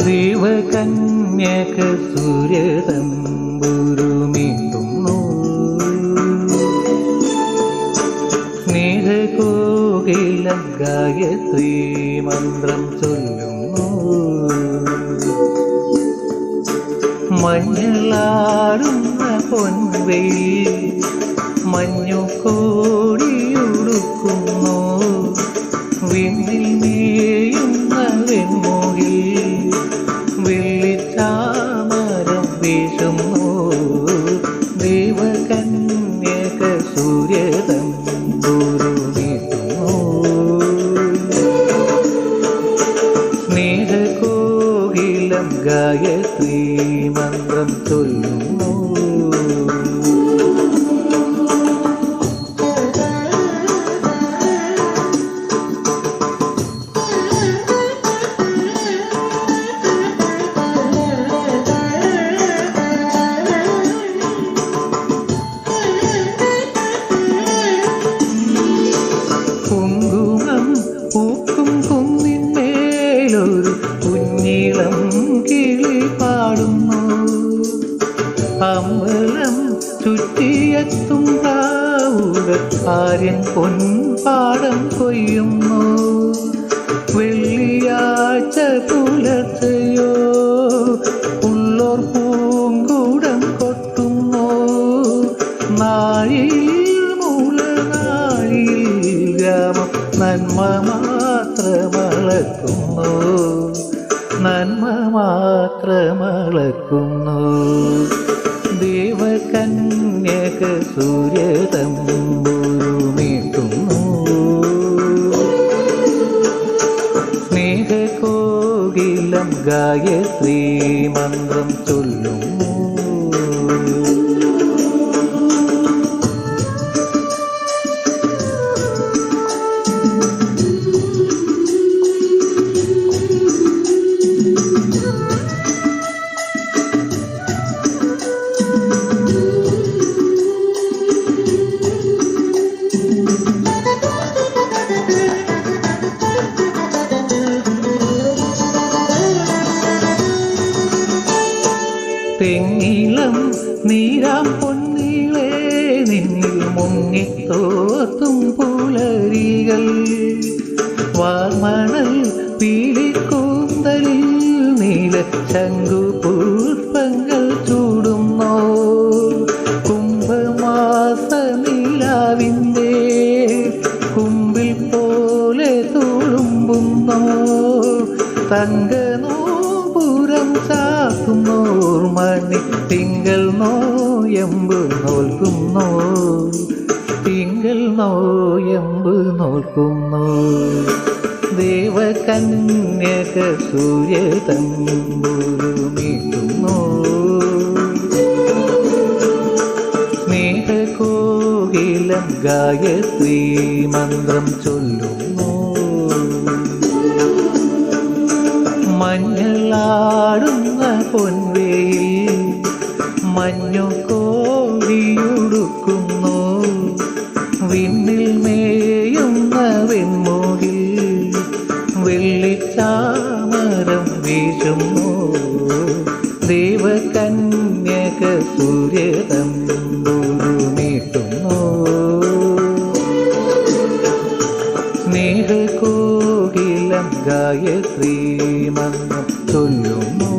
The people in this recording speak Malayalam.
ദേവകന്യക സൂര്യതമ്പുരുമീട്ടുന്നു, സ്നേഹകോകില ഗായത്രീ മന്ത്രം ചൊല്ലുന്നു. മഞ്ഞളാടുന്ന പൊൻവെയിൽ മഞ്ഞു കോടിയുടുക്കുന്നു, വിണ്ണിൽ മേയുന്ന വെൺമുകിൽ വെള്ളിച്ചാമരം വീശുന്നു. ദേവകന്യക സൂര്യതമ്പുരുമീട്ടുന്നു, സ്നേഹകോകിലം ഗായത്രീ മന്ത്രം ചൊല്ലുന്നു. പൂക്കും കുന്നിന്മേലൊരു കുഞ്ഞിളം കിളി പാടുന്നു, അമ്പലം ചുറ്റിയെത്തും പ്രാവുകൾ ആര്യൻ പൊൻപാടം കൊയ്യുന്നു. വെള്ളിയാഴ്ച പുലർച്ചയോ ഉള്ളോർ പൂങ്കൂടം കൊട്ടുന്നു. നാഴിയിൽ മൂലനാഴിയിൽ ഗ്രാമം നന്മ മാത്രമളക്കുന്നു, നന്മ മാത്രമളക്കുന്നു. ദേവകന്യക സൂര്യതമ്പുരുമീട്ടുന്നു, സ്നേഹകോകിലം ഗായത്രീ മന്ത്രം ചൊല്ലുന്നു. തെങ്ങിളം നീരാം പൊന്നീളേ നിന്നിൽ മുങ്ങിത്തോർത്തും പുലരികൾ, വാർമണൽ പീലിക്കൂന്തലിൽ നീല ശംഖുപുഷ്പങ്ങൾ ചൂടുന്നോ. കുംഭമാസ നിലാവിൻ്റെ കുമ്പിൽ പോലെ തുളുമ്പുന്നോ. തങ്കനോപുരം ചാത്തുന്നോർ മണി തിങ്കൾ നോയമ്പ് നോൽക്കുന്നോ, തിങ്കൾ നോയമ്പ് നോൽക്കുന്നോ. ദേവകന്യക സൂര്യതമ്പുരുമീട്ടുന്നു, സ്നേഹകോകിലം ഗായത്രീ മന്ത്രം ചൊല്ലുന്നു. മഞ്ഞളാടുന്ന പൊൻവെയിൽ മഞ്ഞു കോടിയുടുക്കുന്നു, വിണ്ണിൽ മേയുന്ന വെൺമുകിൽ വെള്ളിച്ചാമരം വീശുന്നു. ദേവകന്യക സൂര്യതമ്പുരുമീട്ടുന്നു, സ്നേഹകോകിലം ഗായത്രീ മന്ത്രം ചൊല്ലുന്നു.